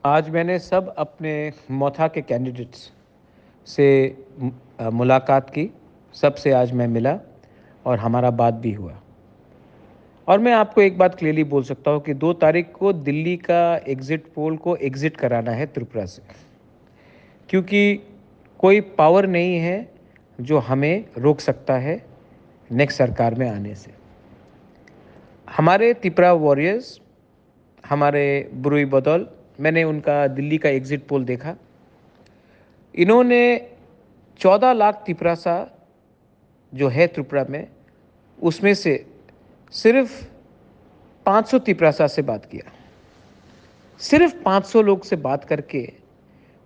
आज मैंने सब अपने मोथा के कैंडिडेट्स से मुलाकात की। सबसे आज मैं मिला और हमारा बात भी हुआ। और मैं आपको एक बात क्लियरली बोल सकता हूँ कि 2 तारीख को दिल्ली का एग्ज़िट पोल को एग्ज़िट कराना है त्रिपुरा से। क्योंकि कोई पावर नहीं है जो हमें रोक सकता है नेक्स्ट सरकार में आने से। हमारे त्रिपुरा वॉरियर्स, हमारे बुरुई बदौल, मैंने उनका दिल्ली का एग्ज़िट पोल देखा। इन्होंने 14 लाख तिपरासा जो है त्रिपुरा में, उसमें से सिर्फ 500 तिपरासा से बात किया। सिर्फ 500 लोग से बात करके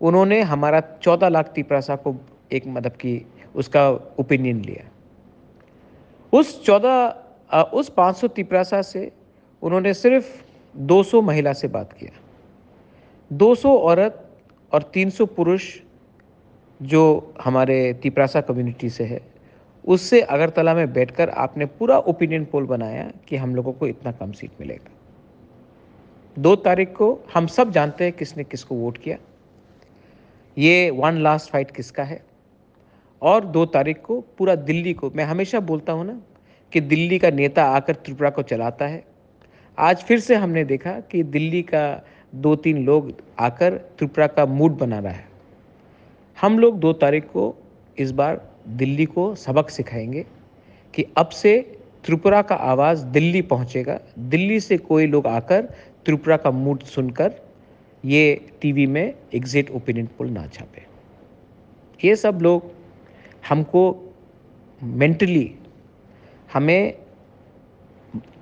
उन्होंने हमारा 14 लाख तिपरासा को एक मतलब कि उसका ओपिनियन लिया। उस 500 तिपरासा से उन्होंने सिर्फ 200 महिला से बात किया। 200 औरत और 300 पुरुष जो हमारे तिपरासा कम्युनिटी से है, उससे अगरतला में बैठकर आपने पूरा ओपिनियन पोल बनाया कि हम लोगों को इतना कम सीट मिलेगा। 2 तारीख को हम सब जानते हैं किसने किसको वोट किया, ये वन लास्ट फाइट किसका है। और 2 तारीख को पूरा दिल्ली को, मैं हमेशा बोलता हूँ ना कि दिल्ली का नेता आकर त्रिपुरा को चलाता है। आज फिर से हमने देखा कि दिल्ली का 2-3 लोग आकर त्रिपुरा का मूड बना रहा है। हम लोग 2 तारीख को इस बार दिल्ली को सबक सिखाएंगे कि अब से त्रिपुरा का आवाज़ दिल्ली पहुंचेगा। दिल्ली से कोई लोग आकर त्रिपुरा का मूड सुनकर ये टीवी में एग्जिट ओपिनियन पोल ना छापे। ये सब लोग हमको मेंटली, हमें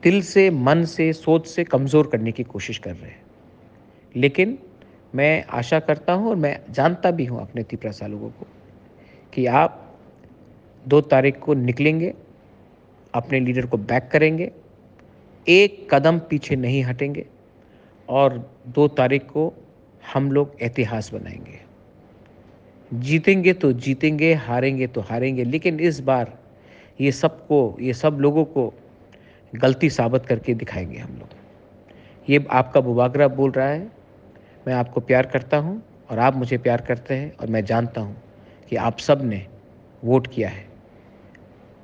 दिल से, मन से, सोच से कमज़ोर करने की कोशिश कर रहे हैं। लेकिन मैं आशा करता हूँ और मैं जानता भी हूँ अपने तिपरासा लोगों को कि आप 2 तारीख को निकलेंगे, अपने लीडर को बैक करेंगे, एक कदम पीछे नहीं हटेंगे और 2 तारीख को हम लोग इतिहास बनाएंगे। जीतेंगे तो जीतेंगे, हारेंगे तो हारेंगे, लेकिन इस बार ये सब लोगों को गलती साबित करके दिखाएंगे हम लोग। ये आपका बुबागरा बोल रहा है, मैं आपको प्यार करता हूँ और आप मुझे प्यार करते हैं और मैं जानता हूँ कि आप सब ने वोट किया है।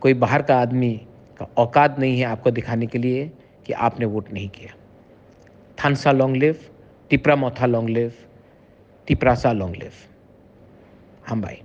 कोई बाहर का आदमी का औकात नहीं है आपको दिखाने के लिए कि आपने वोट नहीं किया। थानसा long live, Tipra Motha long live, Tiprasa long live. हम भाई।